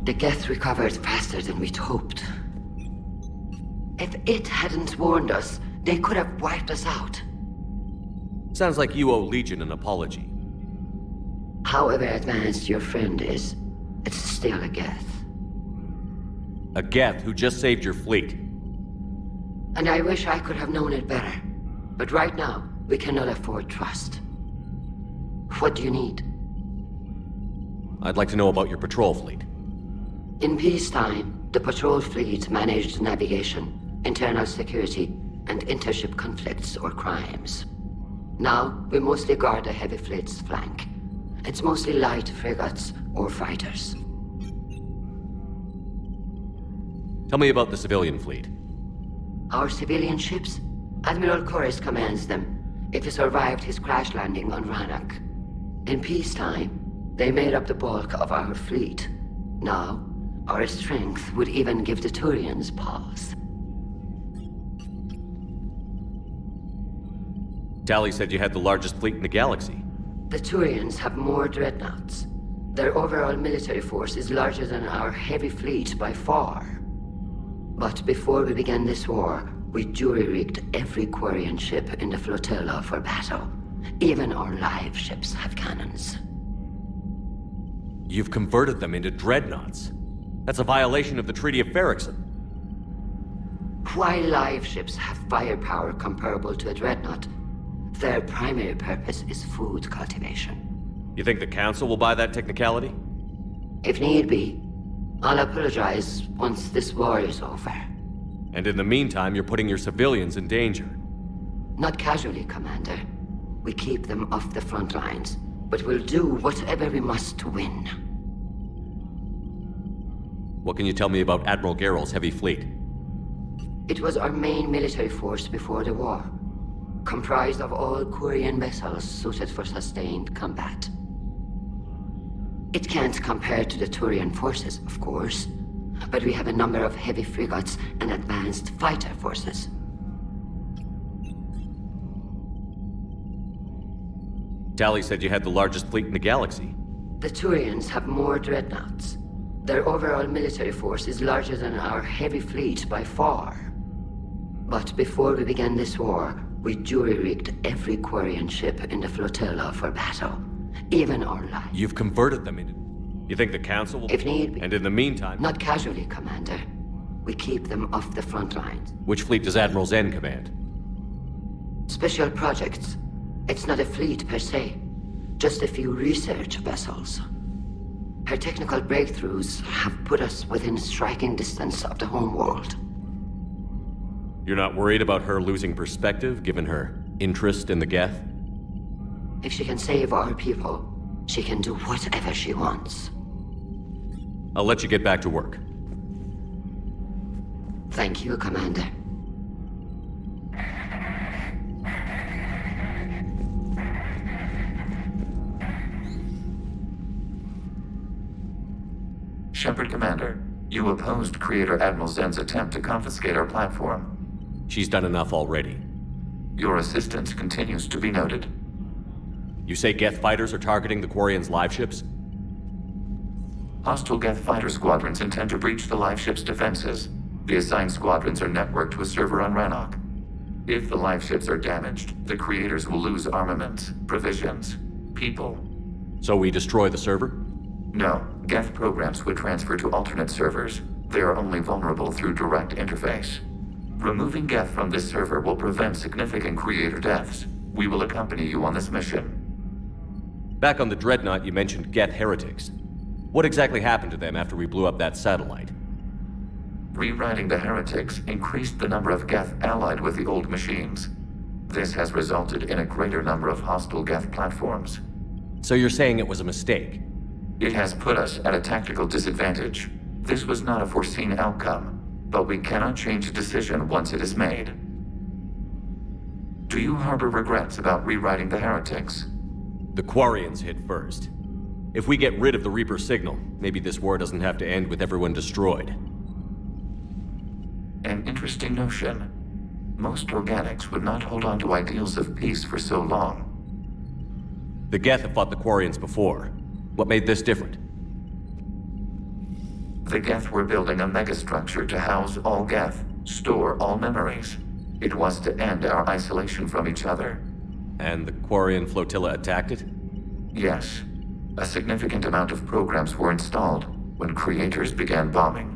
The Geth recovered faster than we'd hoped. If it hadn't warned us, they could have wiped us out. Sounds like you owe Legion an apology. However advanced your friend is, it's still a Geth. A Geth who just saved your fleet. And I wish I could have known it better. But right now, we cannot afford trust. What do you need? I'd like to know about your patrol fleet. In peacetime, the patrol fleet managed navigation, internal security, and intership conflicts or crimes. Now, we mostly guard the heavy fleet's flank. It's mostly light frigates or fighters. Tell me about the civilian fleet. Our civilian ships? Admiral Corus commands them, if he survived his crash landing on Rannoch. In peacetime, they made up the bulk of our fleet. Now, our strength would even give the Turians pause. Tali said you had the largest fleet in the galaxy. The Turians have more dreadnoughts. Their overall military force is larger than our heavy fleet by far. But before we began this war, we jury-rigged every Quarian ship in the flotilla for battle. Even our live ships have cannons. You've converted them into dreadnoughts. That's a violation of the Treaty of Ferrixon. While live ships have firepower comparable to a dreadnought, their primary purpose is food cultivation. You think the Council will buy that technicality? If need be, I'll apologize once this war is over. And in the meantime, you're putting your civilians in danger. Not casually, Commander. We keep them off the front lines, but we'll do whatever we must to win. What can you tell me about Admiral Geralt's heavy fleet? It was our main military force before the war, comprised of all Quarian vessels suited for sustained combat. It can't compare to the Turian forces, of course, but we have a number of heavy frigates and advanced fighter forces. Tali said you had the largest fleet in the galaxy. The Turians have more dreadnoughts. Their overall military force is larger than our heavy fleet by far. But before we began this war, we jury-rigged every Quarian ship in the flotilla for battle. Even our lives. You've converted them into... You think the Council will... If need be. And in the meantime... Not casually, Commander. We keep them off the front lines. Which fleet does Admiral Zen command? Special projects. It's not a fleet per se. Just a few research vessels. Her technical breakthroughs have put us within striking distance of the homeworld. You're not worried about her losing perspective, given her interest in the Geth? If she can save our people, she can do whatever she wants. I'll let you get back to work. Thank you, Commander. Shepard, Commander, you opposed Creator Admiral Zen's attempt to confiscate our platform. She's done enough already. Your assistance continues to be noted. You say Geth fighters are targeting the Quarians' live ships? Hostile Geth fighter squadrons intend to breach the live ship's defenses. The assigned squadrons are networked to a server on Rannoch. If the live ships are damaged, the Creators will lose armaments, provisions, people. So we destroy the server? No, Geth programs would transfer to alternate servers. They are only vulnerable through direct interface. Removing Geth from this server will prevent significant Creator deaths. We will accompany you on this mission. Back on the Dreadnought, you mentioned Geth heretics. What exactly happened to them after we blew up that satellite? Rewriting the heretics increased the number of Geth allied with the old machines. This has resulted in a greater number of hostile Geth platforms. So you're saying it was a mistake? It has put us at a tactical disadvantage. This was not a foreseen outcome, but we cannot change a decision once it is made. Do you harbor regrets about rewriting the heretics? The Quarians hit first. If we get rid of the Reaper signal, maybe this war doesn't have to end with everyone destroyed. An interesting notion. Most organics would not hold on to ideals of peace for so long. The Geth have fought the Quarians before. What made this different? The Geth were building a megastructure to house all Geth, store all memories. It was to end our isolation from each other. And the Quarian flotilla attacked it? Yes. A significant amount of programs were installed when creators began bombing.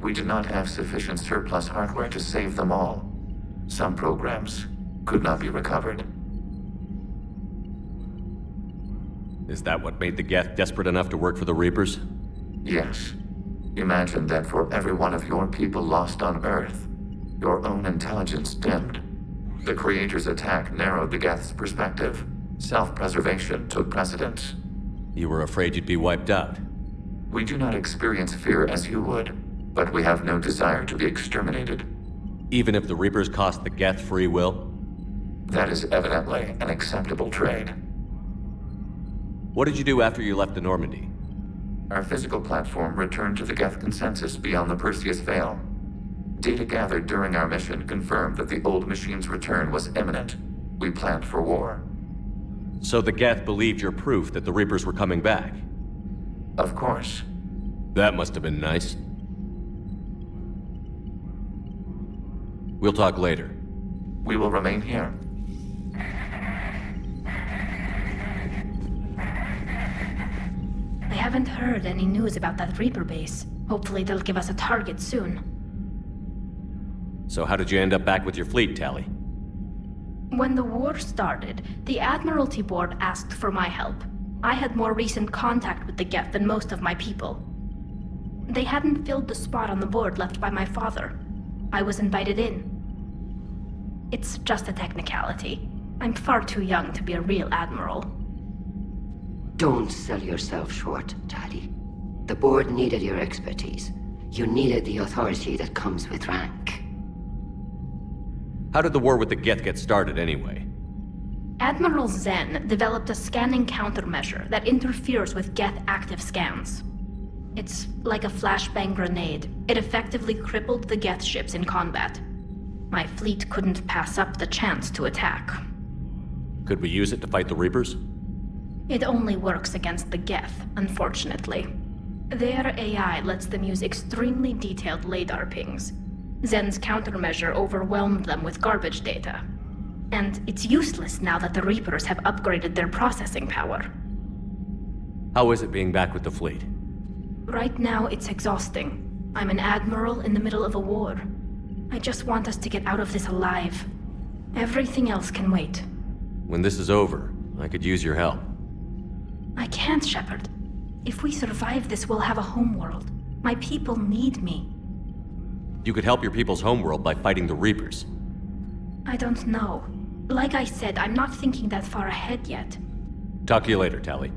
We did not have sufficient surplus hardware to save them all. Some programs could not be recovered. Is that what made the Geth desperate enough to work for the Reapers? Yes. Imagine that for every one of your people lost on Earth, your own intelligence dimmed. The Creator's attack narrowed the Geth's perspective. Self-preservation took precedence. You were afraid you'd be wiped out. We do not experience fear as you would, but we have no desire to be exterminated. Even if the Reapers cost the Geth free will? That is evidently an acceptable trade. What did you do after you left the Normandy? Our physical platform returned to the Geth consensus beyond the Perseus Veil. Data gathered during our mission confirmed that the old machine's return was imminent. We planned for war. So the Geth believed your proof that the Reapers were coming back? Of course. That must have been nice. We'll talk later. We will remain here. I haven't heard any news about that Reaper base. Hopefully they'll give us a target soon. So how did you end up back with your fleet, Tali? When the war started, the Admiralty Board asked for my help. I had more recent contact with the Geth than most of my people. They hadn't filled the spot on the board left by my father. I was invited in. It's just a technicality. I'm far too young to be a real admiral. Don't sell yourself short, Tali. The board needed your expertise. You needed the authority that comes with rank. How did the war with the Geth get started, anyway? Admiral Zen developed a scanning countermeasure that interferes with Geth active scans. It's like a flashbang grenade. It effectively crippled the Geth ships in combat. My fleet couldn't pass up the chance to attack. Could we use it to fight the Reapers? It only works against the Geth, unfortunately. Their AI lets them use extremely detailed LADAR pings. Zen's countermeasure overwhelmed them with garbage data. And it's useless now that the Reapers have upgraded their processing power. How is it being back with the fleet? Right now, it's exhausting. I'm an admiral in the middle of a war. I just want us to get out of this alive. Everything else can wait. When this is over, I could use your help. I can't, Shepard. If we survive this, we'll have a homeworld. My people need me. You could help your people's homeworld by fighting the Reapers. I don't know. Like I said, I'm not thinking that far ahead yet. Talk to you later, Tali.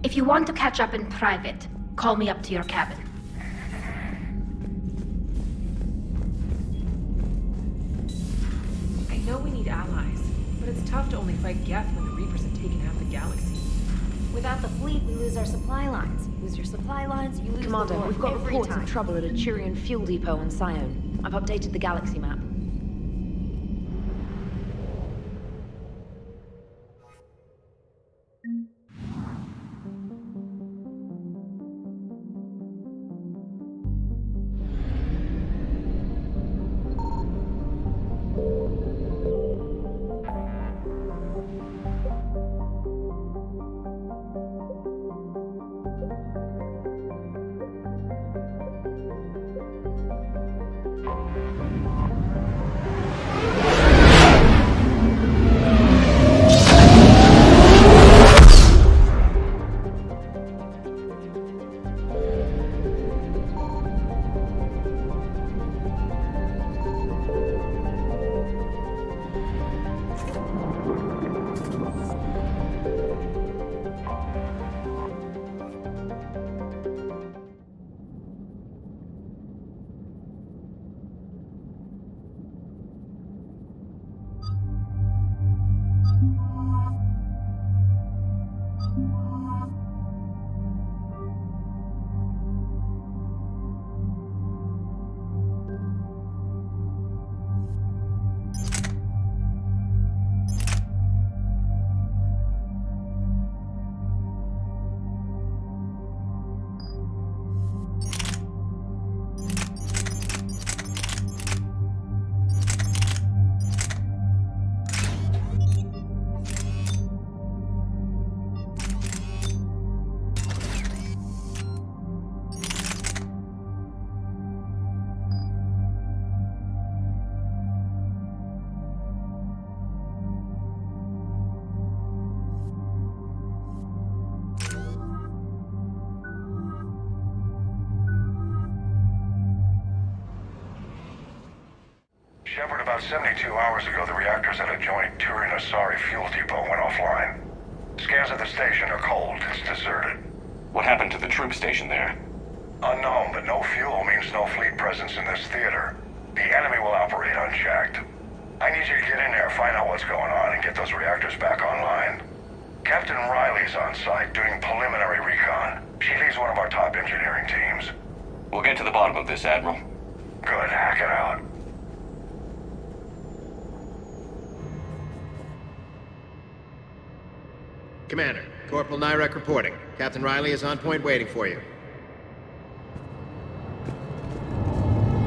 If you want to catch up in private, call me up to your cabin. I know we need allies, but it's tough to only fight Geth when the Reapers have taken half the galaxy. Without the fleet, we lose our supply lines. Lose your supply lines, you lose Commander, the war we've got every reports time. of trouble at a Turian fuel depot on Sion. I've updated the galaxy map. Shepard, about 72 hours ago, the reactors at a joint Turin-Asari fuel depot went offline. Scans of the station are cold. It's deserted. What happened to the troop station there? Unknown, but no fuel means no fleet presence in this theater. The enemy will operate unchecked. I need you to get in there, find out what's going on, and get those reactors back online. Captain Riley's on site doing preliminary recon. She leads one of our top engineering teams. We'll get to the bottom of this, Admiral. Good, hack it out. Commander, Corporal Nyrek reporting. Captain Riley is on point waiting for you.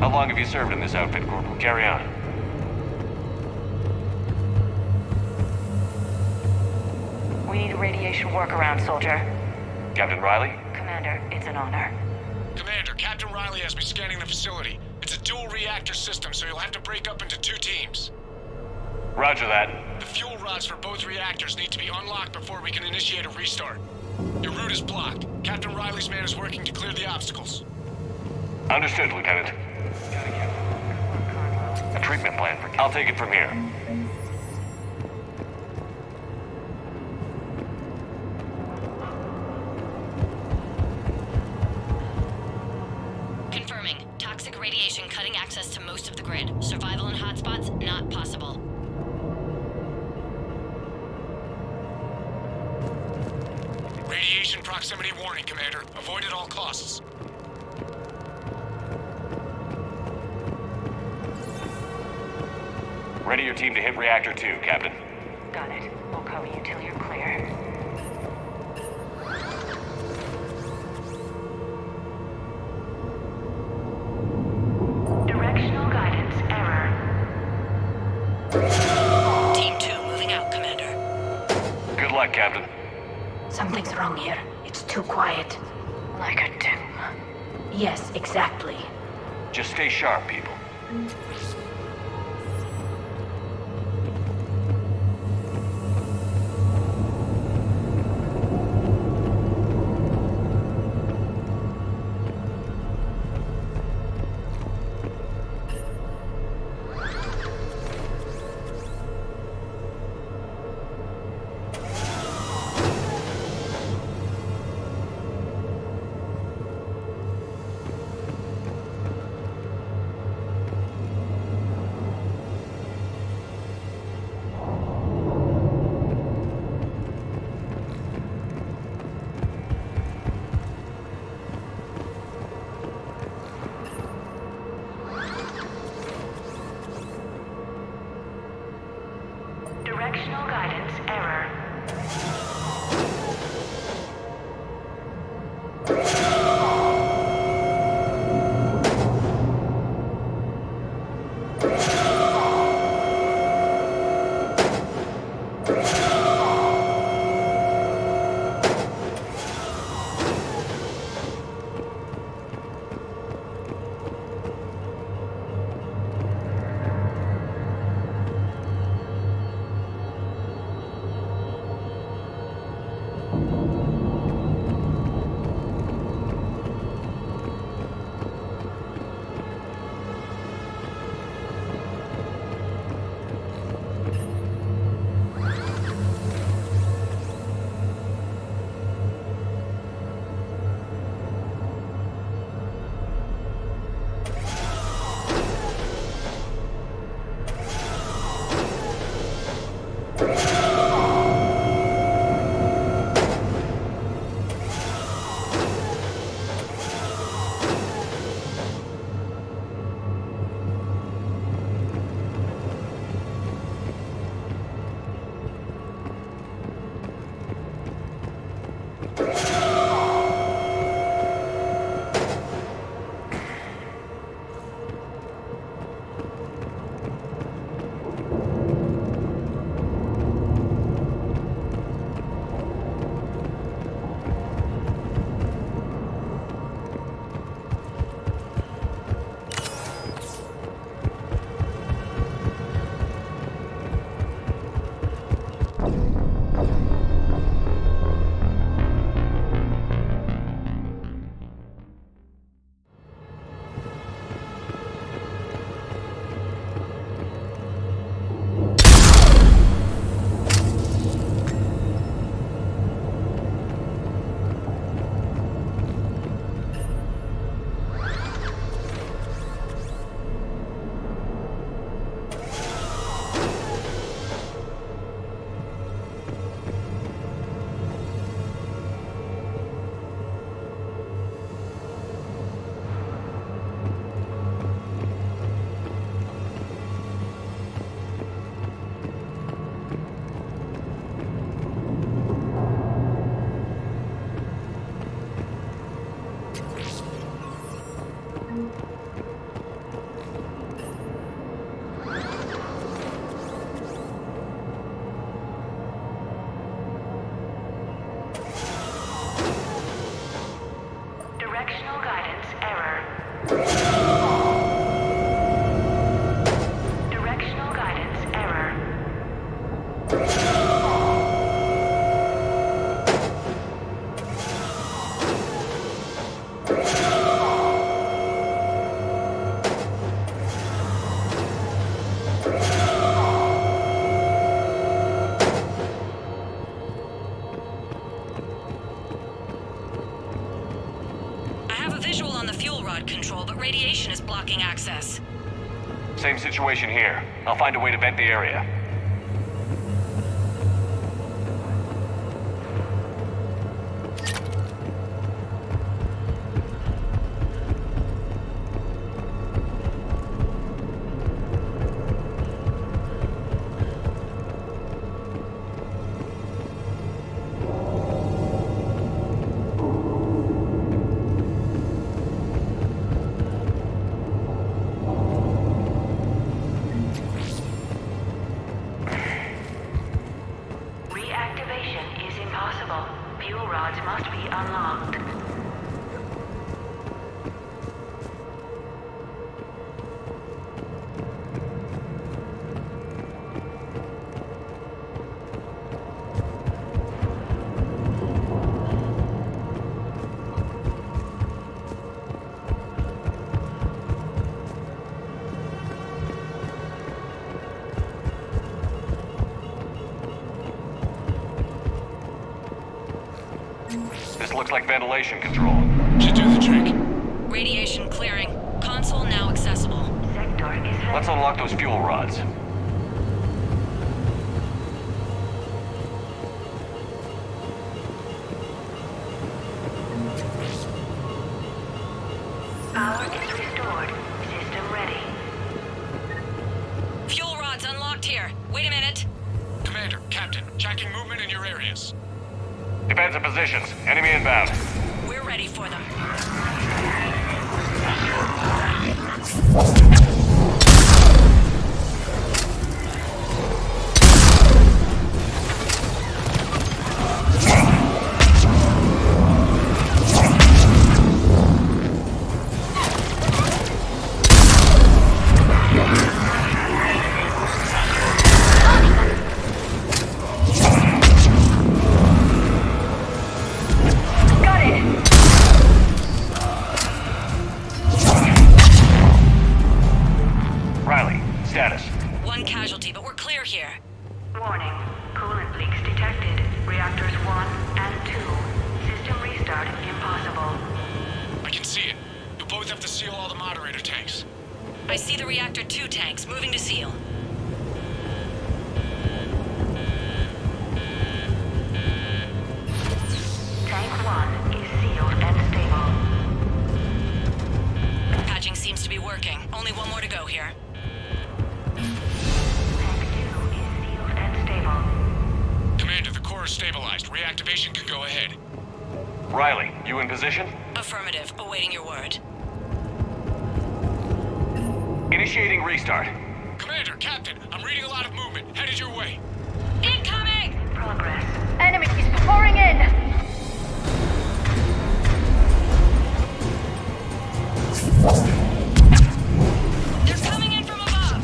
How long have you served in this outfit, Corporal? Carry on. We need a radiation workaround, soldier. Captain Riley? Commander, it's an honor. Commander, Captain Riley has me scanning the facility. It's a dual reactor system, so you'll have to break up into 2 teams. Roger that. The fuel rods for both reactors need to be unlocked before we can initiate a restart. Your route is blocked. Captain Riley's man is working to clear the obstacles. Understood, Lieutenant. A treatment plan for... I'll take it from here. Confirming. Toxic radiation cutting access to most of the grid. Survival in hotspots, not possible. Radiation proximity warning, Commander. Avoid at all costs. Ready your team to hit Reactor 2, Captain. Got it. We'll cover you till you're clear. Directional guidance error. Team 2 moving out, Commander. Good luck, Captain. Something's wrong here. It's too quiet. Like a doom. Yes, exactly. Just stay sharp, people. Directional guidance error. Directional guidance error. Visual on the fuel rod control, but radiation is blocking access. Same situation here. I'll find a way to vent the area. Fuel rods must be unlocked. This looks like ventilation control. Should do the trick. Radiation clearing. Console now accessible. Sector is... Let's unlock those fuel rods. Power is restored. System ready. Fuel rods unlocked here. Wait a minute. Commander, Captain, checking movement in your areas. Defensive positions. Enemy inbound. We're ready for them. Status. One casualty, but we're clear here. Warning. Coolant leaks detected. Reactors 1 and 2. System restart impossible. I can see it. You'll both have to seal all the moderator tanks. I see the reactor 2 tanks moving to seal. Tank 1 is sealed and stable. Patching seems to be working. Only one more to go here. Commander, the core is stabilized. Reactivation can go ahead. Riley, you in position? Affirmative. Awaiting your word. Initiating restart. Commander, Captain, I'm reading a lot of movement. Headed your way. Incoming! Progress. Enemies pouring in! They're coming in from above!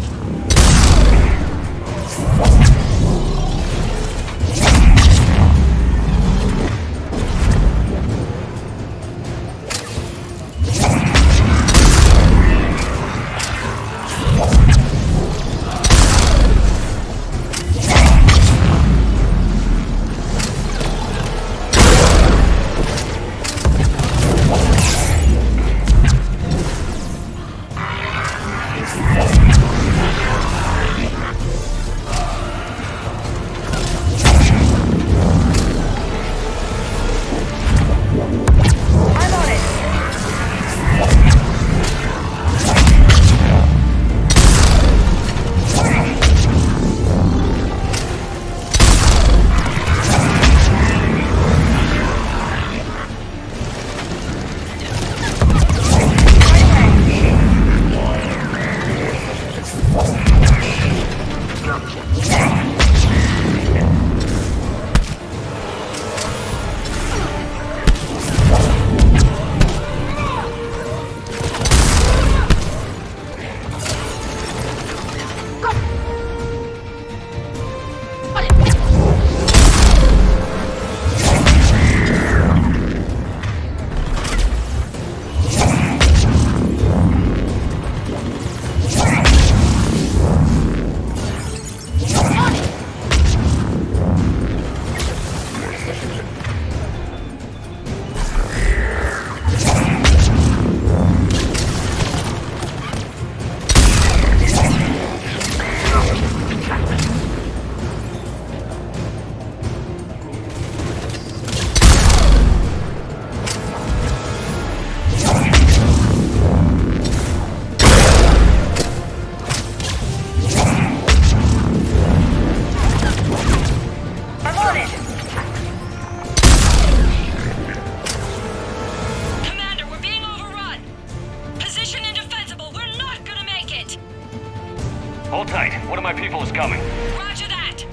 Hold tight. One of my people is coming. Roger that!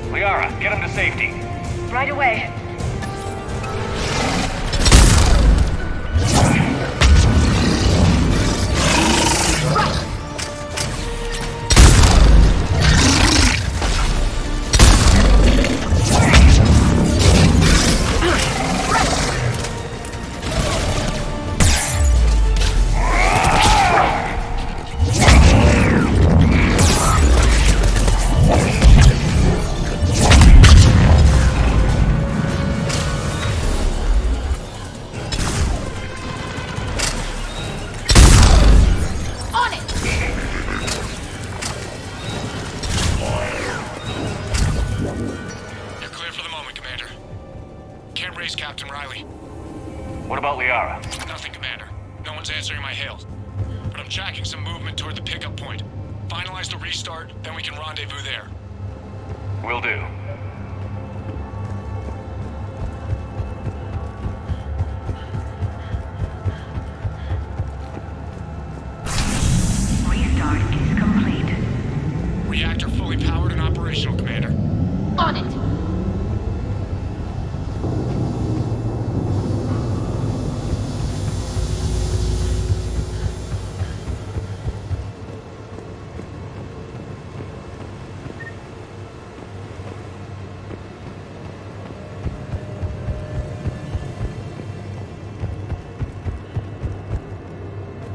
Liara, get him to safety. Right away. Captain Riley. What about Liara? Nothing, Commander. No one's answering my hails. But I'm tracking some movement toward the pickup point. Finalize the restart, then we can rendezvous there. Will do. Restart is complete. Reactor fully powered and operational, Commander. On it.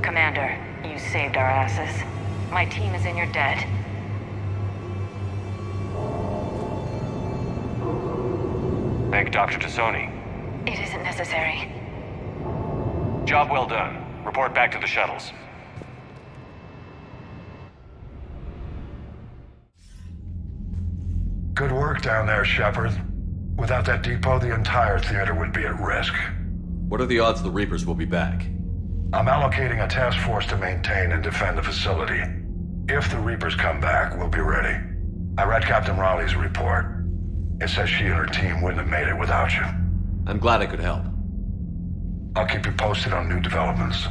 Commander, you saved our asses. My team is in your debt. Thank Dr. Tassoni. It isn't necessary. Job well done. Report back to the shuttles. Good work down there, Shepard. Without that depot, the entire theater would be at risk. What are the odds the Reapers will be back? I'm allocating a task force to maintain and defend the facility. If the Reapers come back, we'll be ready. I read Captain Raleigh's report. It says she and her team wouldn't have made it without you. I'm glad I could help. I'll keep you posted on new developments.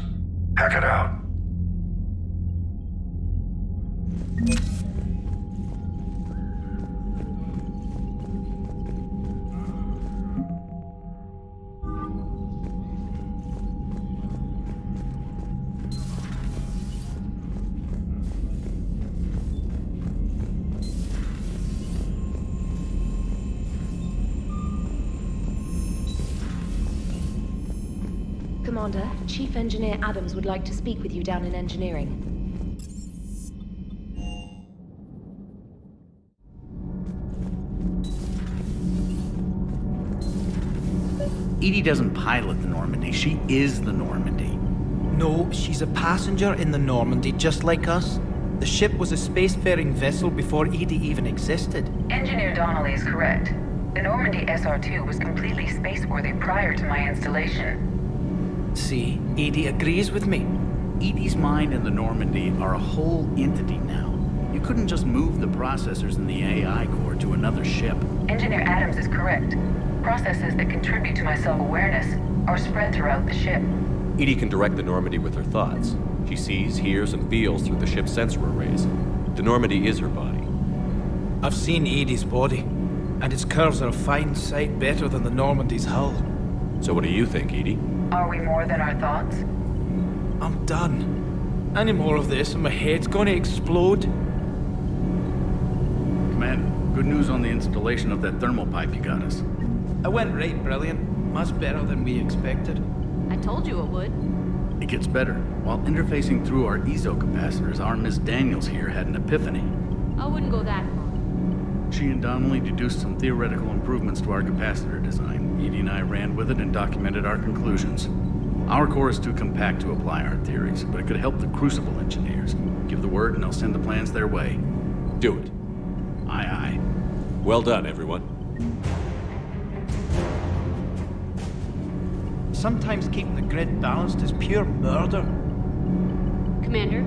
Hack it out. Commander, Chief Engineer Adams would like to speak with you down in engineering. Edie doesn't pilot the Normandy, she is the Normandy. No, she's a passenger in the Normandy, just like us. The ship was a spacefaring vessel before Edie even existed. Engineer Donnelly is correct. The Normandy SR-2 was completely spaceworthy prior to my installation. See, Edie agrees with me. Edie's mind and the Normandy are a whole entity now. You couldn't just move the processors in the AI core to another ship. Engineer Adams is correct. Processes that contribute to my self-awareness are spread throughout the ship. Edie can direct the Normandy with her thoughts. She sees, hears, and feels through the ship's sensor arrays. The Normandy is her body. I've seen Edie's body, and its curves are a fine sight better than the Normandy's hull. So what do you think, Edie? Are we more than our thoughts? I'm done. Any more of this and my head's gonna explode. Commander, good news on the installation of that thermal pipe you got us. I went right brilliant. Much better than we expected. I told you it would. It gets better. While interfacing through our ESO capacitors, our Miss Daniels here had an epiphany. I wouldn't go that far. She and Donnelly deduced some theoretical improvements to our capacitor design. Edie and I ran with it and documented our conclusions. Our core is too compact to apply our theories, but it could help the Crucible engineers. Give the word and I'll send the plans their way. Do it. Aye, aye. Well done, everyone. Sometimes keeping the grid balanced is pure murder. Commander?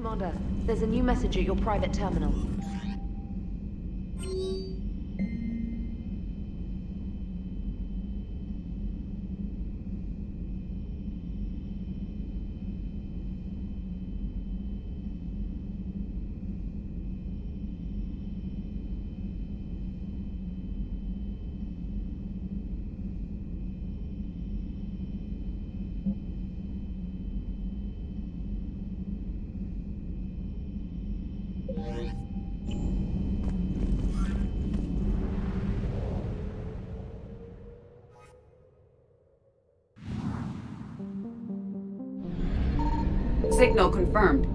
Commander, there's a new message at your private terminal. Signal confirmed.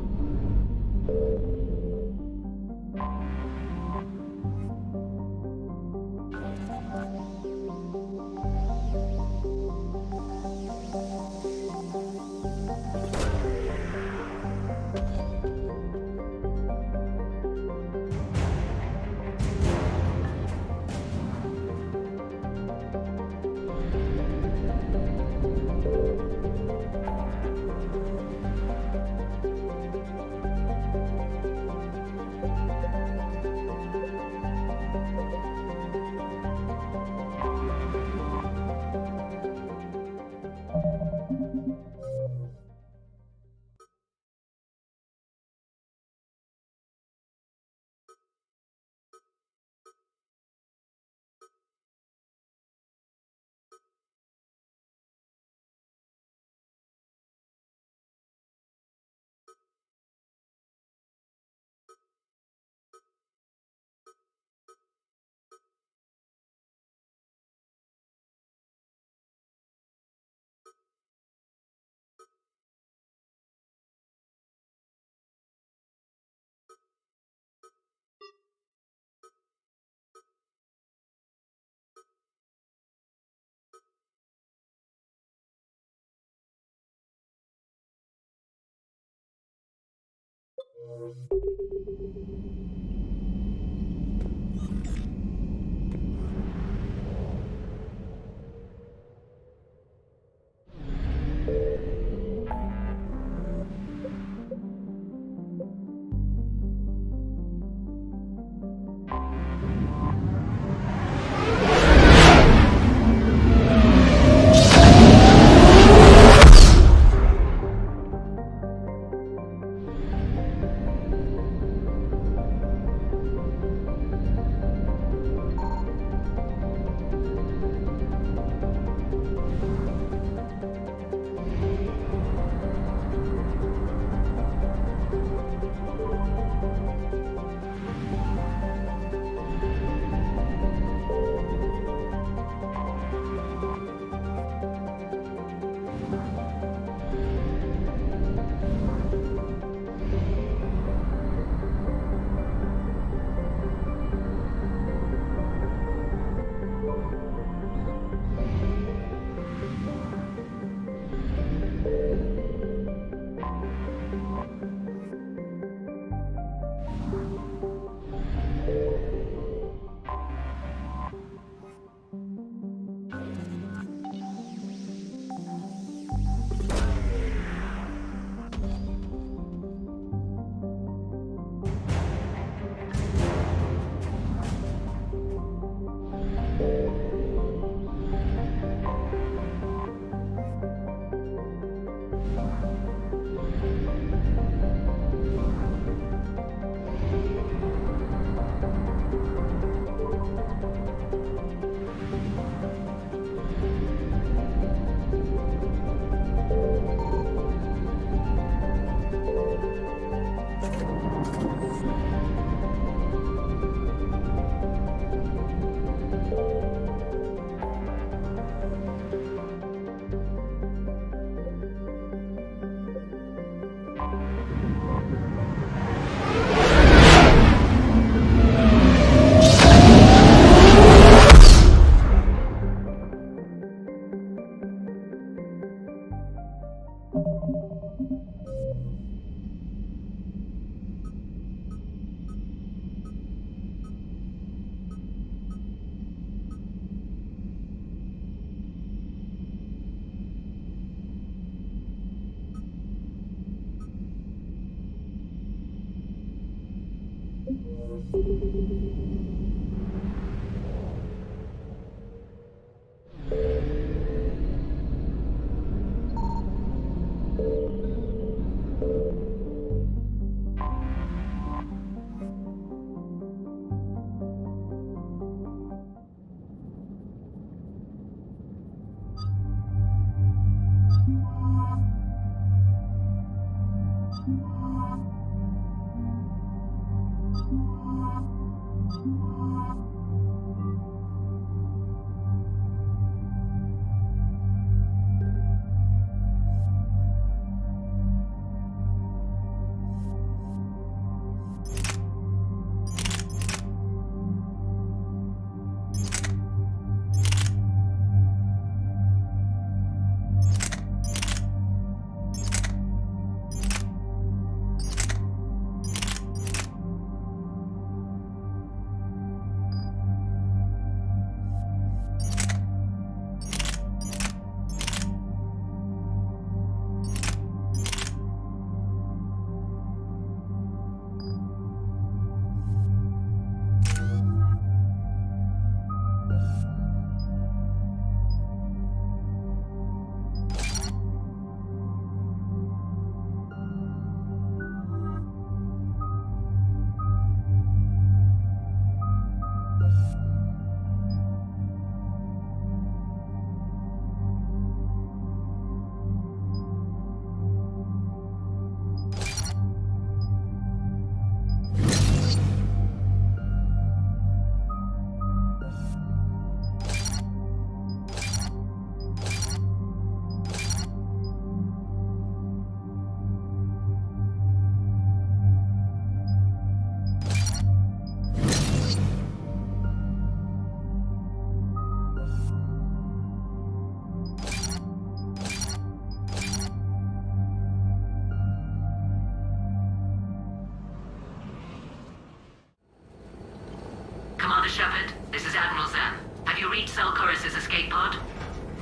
Commander Shepard, this is Admiral Zen. Have you reached Selchoris' escape pod?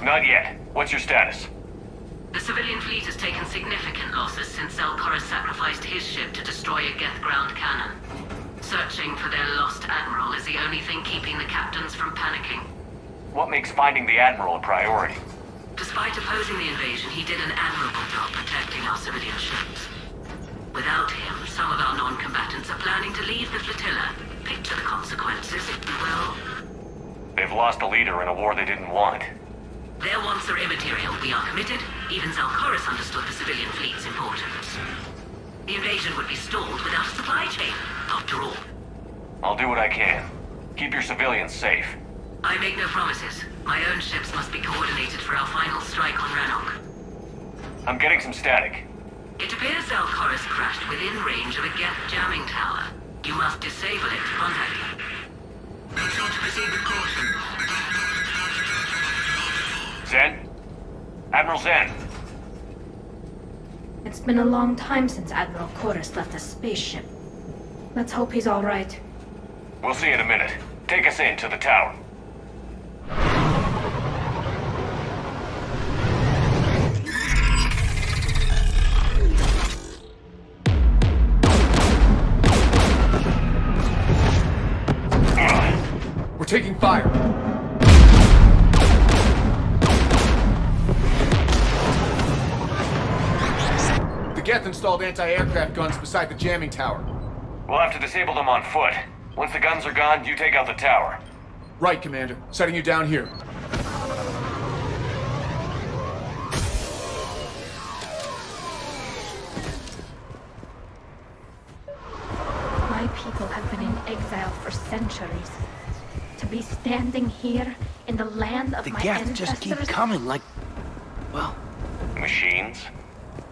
Not yet. What's your status? The civilian fleet has taken significant losses since Selchoris sacrificed his ship to destroy a Geth ground cannon. Searching for their lost admiral is the only thing keeping the captains from panicking. What makes finding the Admiral a priority? Despite opposing the invasion, he did an admirable job protecting our civilian ships. Without him, some of our non-combatants are planning to leave the flotilla. Picture the consequences, if you will. They've lost a leader in a war they didn't want. Their wants are immaterial. We are committed. Even Selchoris understood the civilian fleet's importance. The invasion would be stalled without a supply chain, after all. I'll do what I can. Keep your civilians safe. I make no promises. My own ships must be coordinated for our final strike on Rannoch. I'm getting some static. It appears Selchoris crashed within range of a Geth jamming tower. You must disable it to contact you. Make sure to proceed with caution. Zen? Admiral Zen? It's been a long time since Admiral Chorus left the spaceship. Let's hope he's all right. We'll see in a minute. Take us in to the tower. We're taking fire. The Geth installed anti-aircraft guns beside the jamming tower. We'll have to disable them on foot. Once the guns are gone, you take out the tower. Right, Commander. Setting you down here. My people have been in exile for centuries. To be standing here in the land of my Geth ancestors... just keep coming like... well... Machines?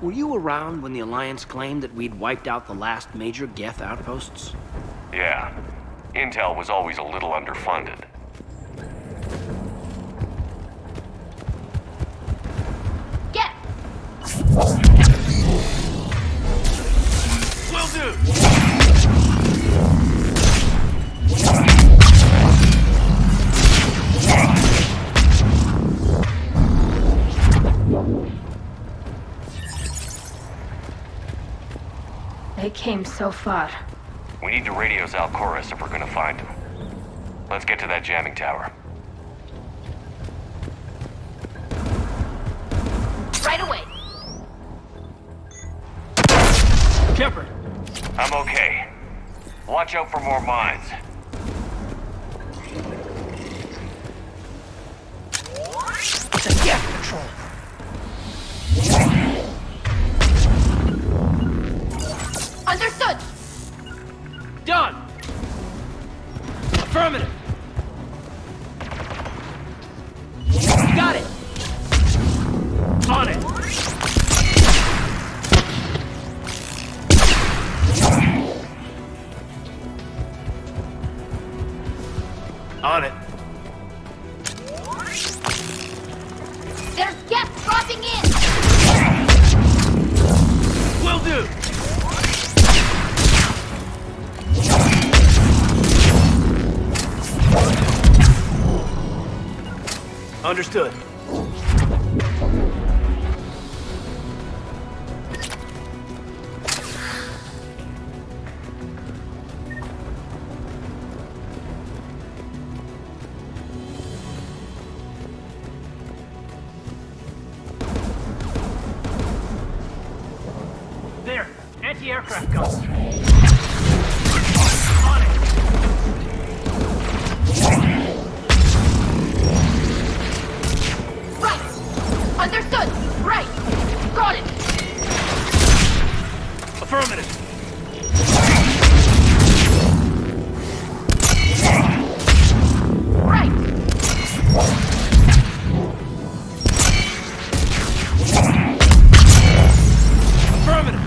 Were you around when the Alliance claimed that we'd wiped out the last major Geth outposts? Yeah. Intel was always a little underfunded. Get! Will do! They came so far. We need to radio Zalcoris if we're gonna find him. Let's get to that jamming tower. Right away. Shepard! I'm okay. Watch out for more mines. Yeah, control. Understood! Done! Affirmative! Got it! On it! On it. There's gas dropping in! Will do! Understood. There, anti-aircraft guns. On it. Right! Understood! Right! Got it! Affirmative. Right! Affirmative.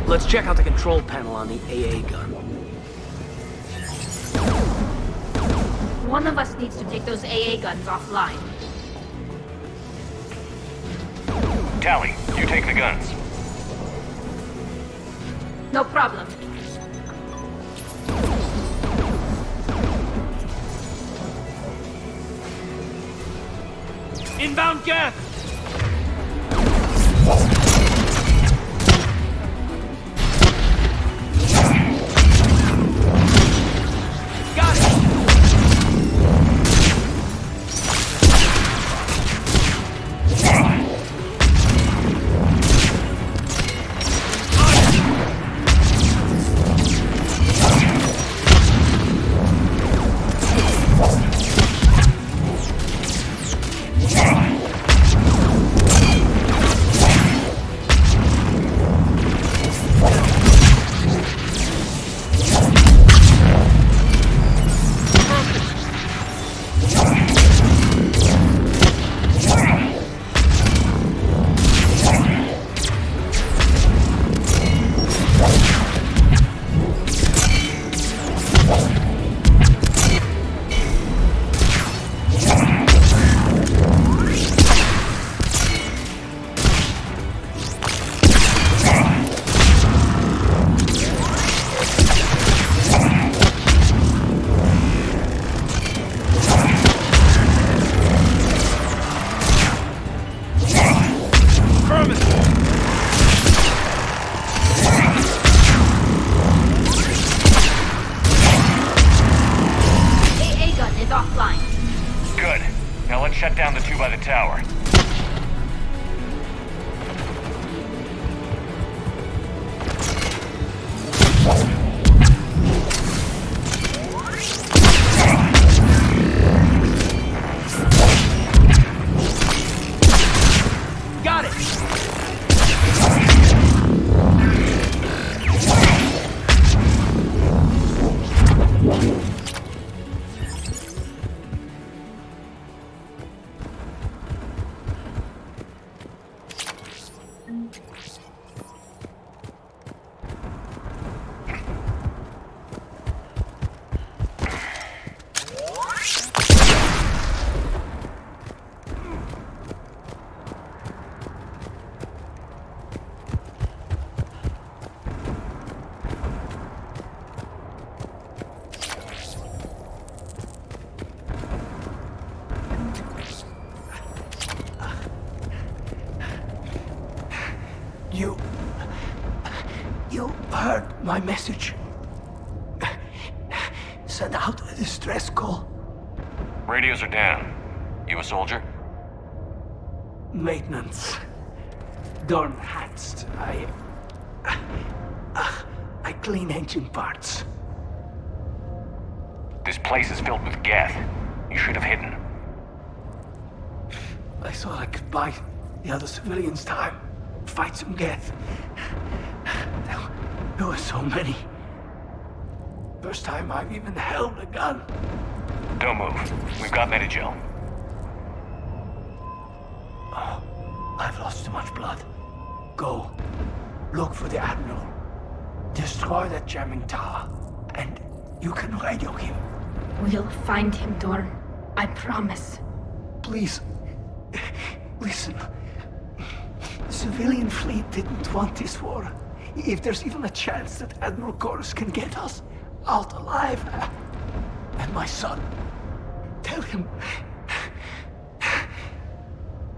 Let's check out the control panel on the AA gun. One of us needs to take those AA guns offline. Tally, you take the guns. No problem. Inbound gas! Got it! You heard my message. Send out a distress call. Radios are down. You a soldier? Maintenance. Dorn hats. I clean engine parts. This place is filled with Geth. You should have hidden. I thought I could buy the other civilians time. Fight some Geth. There were so many. First time I've even held a gun. Don't move. We've got Medigel. Oh, I've lost too much blood. Go. Look for the Admiral. Destroy that jamming tower. And you can radio him. We'll find him, Dorn. I promise. Please. Listen. The civilian fleet didn't want this war. If there's even a chance that Admiral Chorus can get us out alive. And my son. Tell him.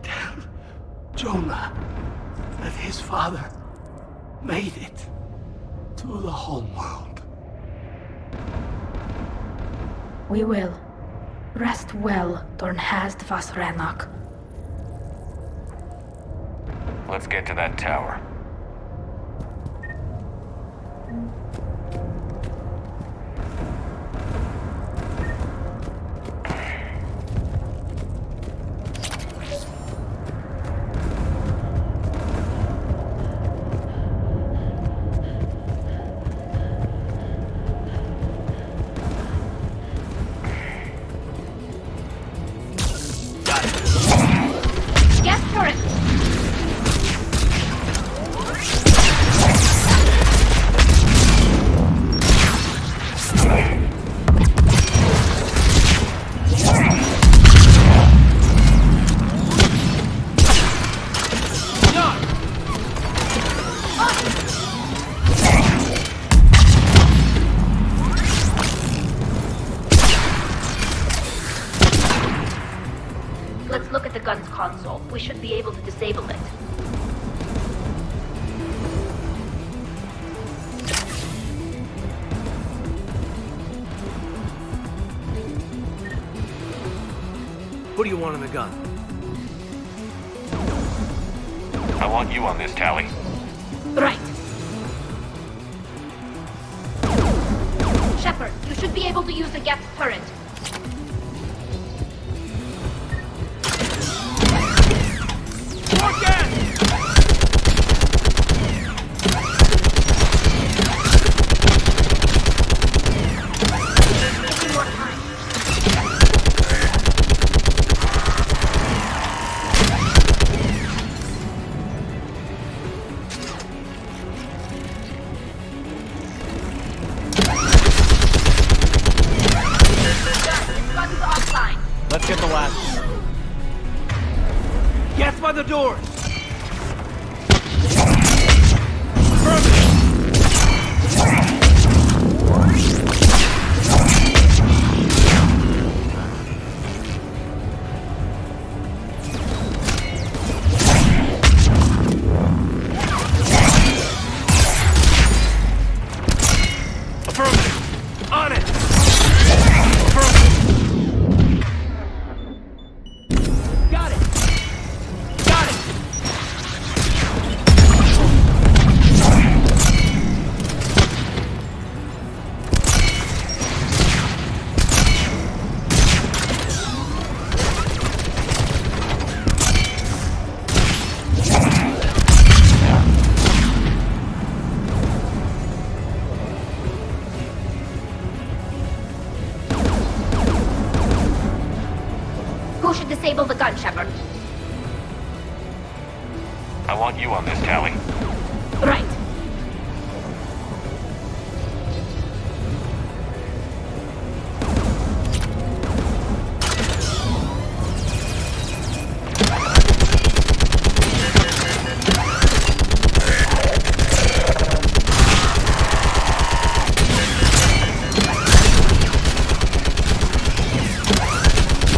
Tell Jonah that his father made it to the home world. We will. Rest well, Dorn Hast Vasranok. Let's get to that tower. Let's look at the gun's console. We should be able to disable it. What do you want on the gun? I want you on this, Tally. Right. Shepard, you should be able to use the Geth's turret. Let's get the last. Geth by the doors! Affirmative! On it! Affirmative! Got it! Got it! Who should disable the gun, Shepard? I want you on this, Tally. Right.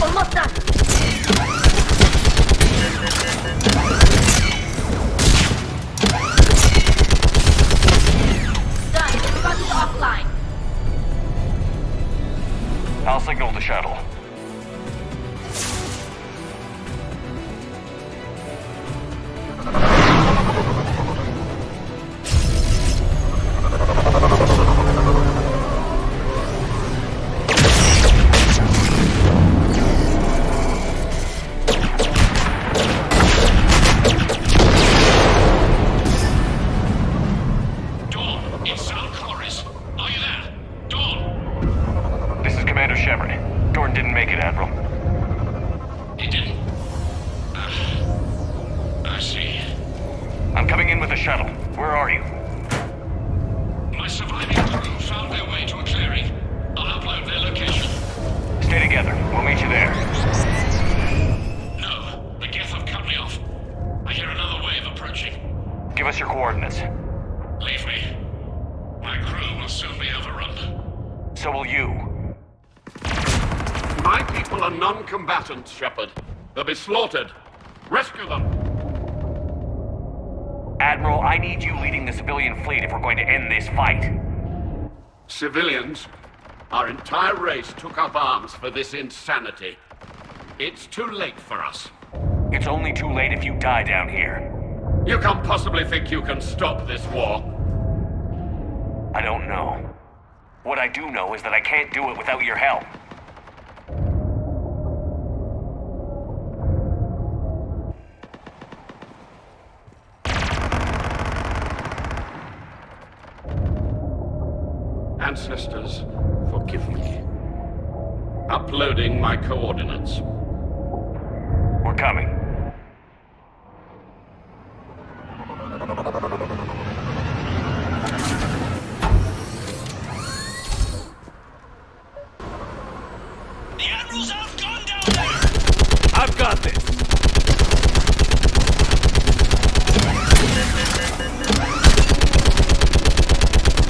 Almost done. shuttle. Where are you? My surviving crew found their way to a clearing. I'll upload their location. Stay together. We'll meet you there. No, the Geth have cut me off. I hear another wave approaching. Give us your coordinates. Leave me. My crew will soon be overrun. So will you. My people are non-combatants, Shepard. They'll be slaughtered. Rescue them! Admiral, I need you leading the civilian fleet if we're going to end this fight. Civilians, our entire race took up arms for this insanity. It's too late for us. It's only too late if you die down here. You can't possibly think you can stop this war. I don't know. What I do know is that I can't do it without your help. Ancestors, forgive me. Uploading my coordinates. We're coming. The Admiral's outgunned down there! I've got this!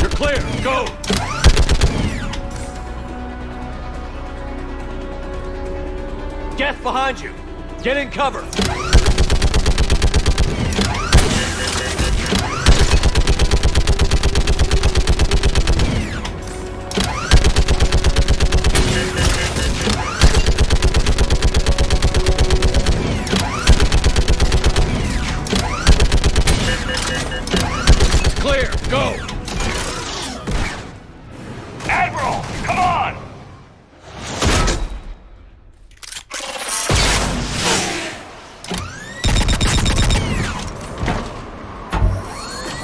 You're clear! Go! Geth behind you! Get in cover! It's clear! Go! Admiral! Come on!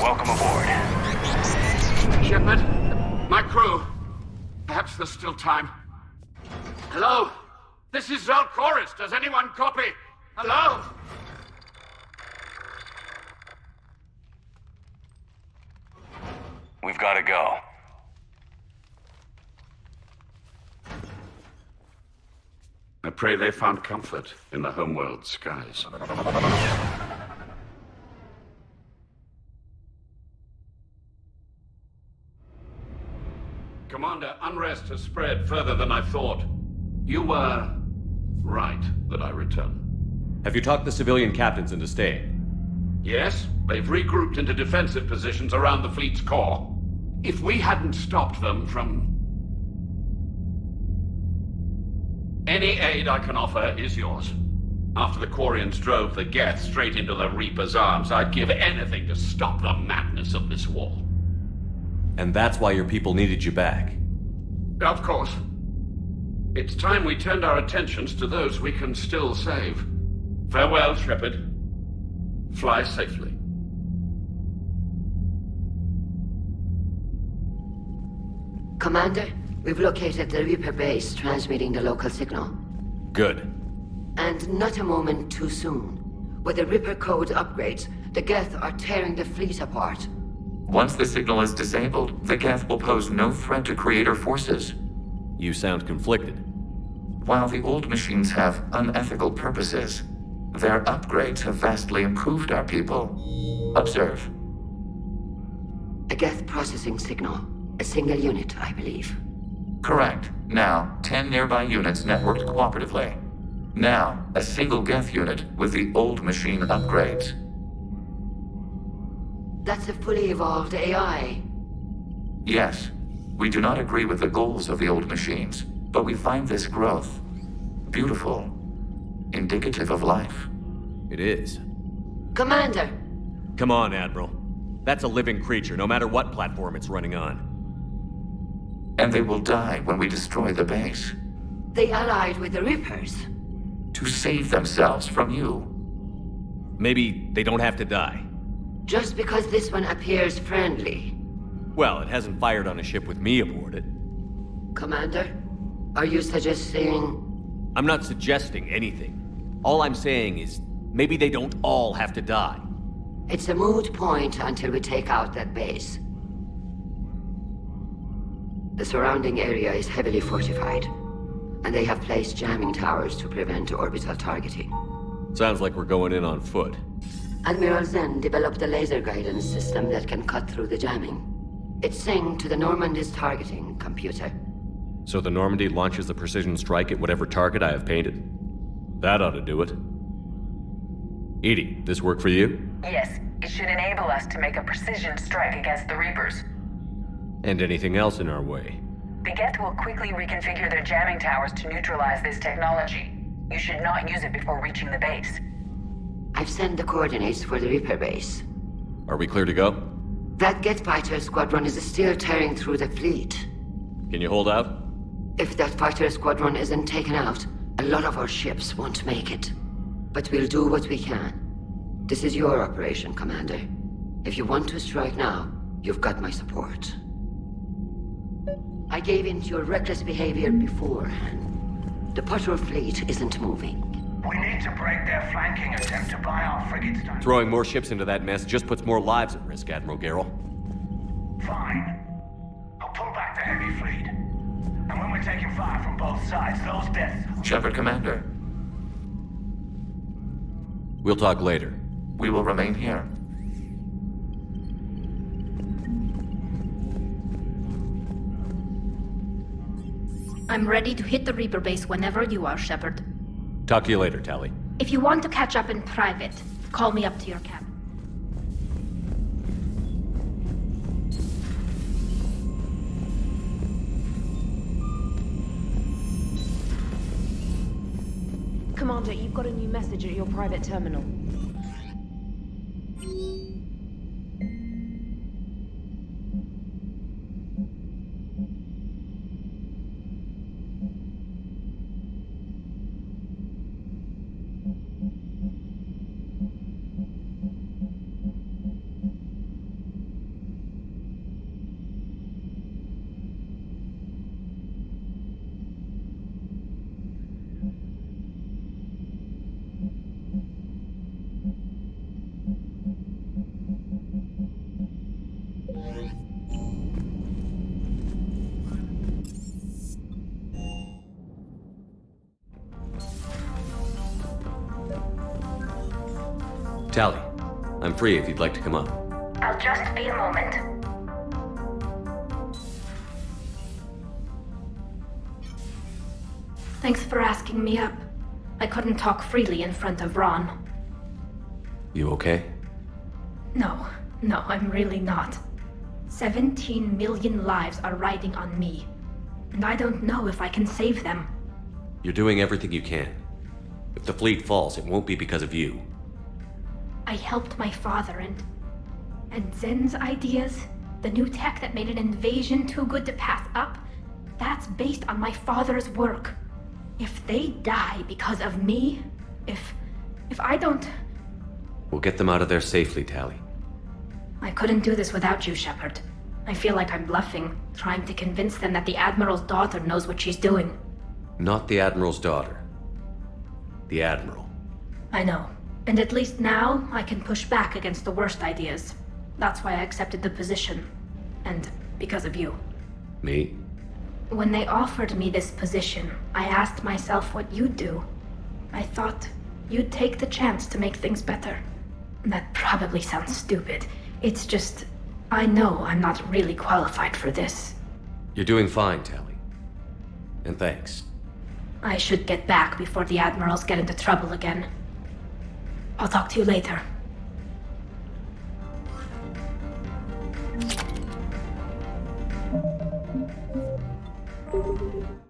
Welcome aboard. Shepard, my crew. Perhaps there's still time. Hello? This is Zalcoris. Does anyone copy? Hello? We've got to go. I pray they found comfort in the homeworld skies. Commander, unrest has spread further than I thought. You were right that I return. Have you talked the civilian captains into staying? Yes, they've regrouped into defensive positions around the fleet's core. If we hadn't stopped them from... Any aid I can offer is yours. After the Quarians drove the Geth straight into the Reaper's arms, I'd give anything to stop the madness of this war. And that's why your people needed you back. Of course. It's time we turned our attentions to those we can still save. Farewell, Shepard. Fly safely. Commander, we've located the Reaper base transmitting the local signal. Good. And not a moment too soon. With the Reaper code upgrades, the Geth are tearing the fleet apart. Once the signal is disabled, the Geth will pose no threat to Creator forces. You sound conflicted. While the old machines have unethical purposes, their upgrades have vastly improved our people. Observe. A Geth processing signal. A single unit, I believe. Correct. Now, 10 nearby units networked cooperatively. Now, a single Geth unit with the old machine upgrades. That's a fully evolved AI. Yes, we do not agree with the goals of the old machines, but we find this growth beautiful, indicative of life. It is. Commander! Come on, Admiral. That's a living creature, no matter what platform it's running on. And they will die when we destroy the base. They allied with the Reapers. To save themselves from you. Maybe they don't have to die. Just because this one appears friendly. Well, it hasn't fired on a ship with me aboard it. Commander, are you suggesting... I'm not suggesting anything. All I'm saying is, maybe they don't all have to die. It's a moot point until we take out that base. The surrounding area is heavily fortified, and they have placed jamming towers to prevent orbital targeting. Sounds like we're going in on foot. Admiral Zen developed a laser guidance system that can cut through the jamming. It's synced to the Normandy's targeting computer. So the Normandy launches a precision strike at whatever target I have painted? That ought to do it. Edie, this work for you? Yes, it should enable us to make a precision strike against the Reapers. And anything else in our way? The Geth will quickly reconfigure their jamming towers to neutralize this technology. You should not use it before reaching the base. I've sent the coordinates for the Reaper base. Are we clear to go? That Geth fighter squadron is still tearing through the fleet. Can you hold out? If that fighter squadron isn't taken out, a lot of our ships won't make it. But we'll do what we can. This is your operation, Commander. If you want to strike now, you've got my support. I gave in to your reckless behavior beforehand. The patrol fleet isn't moving. We need to break their flanking attempt to buy our frigates time. Throwing more ships into that mess just puts more lives at risk, Admiral Garrel. Fine. I'll pull back the heavy fleet. And when we're taking fire from both sides, those deaths... Shepard, Commander. We'll talk later. We will remain here. I'm ready to hit the Reaper base whenever you are, Shepard. Talk to you later, Tally. If you want to catch up in private, call me up to your cabin. Commander, you've got a new message at your private terminal. Tally, I'm free if you'd like to come up. I'll just be a moment. Thanks for asking me up. I couldn't talk freely in front of Ron. You okay? No, I'm really not. 17 million lives are riding on me, and I don't know if I can save them. You're doing everything you can. If the fleet falls, it won't be because of you. I helped my father and Zen's ideas, the new tech that made an invasion too good to pass up, that's based on my father's work. If they die because of me, if I don't... We'll get them out of there safely, Tally. I couldn't do this without you, Shepard. I feel like I'm bluffing, trying to convince them that the Admiral's daughter knows what she's doing. Not the Admiral's daughter. The Admiral. I know. And at least now, I can push back against the worst ideas. That's why I accepted the position. And because of you. Me? When they offered me this position, I asked myself what you'd do. I thought you'd take the chance to make things better. That probably sounds stupid. It's just, I know I'm not really qualified for this. You're doing fine, Tally. And thanks. I should get back before the Admirals get into trouble again. I'll talk to you later.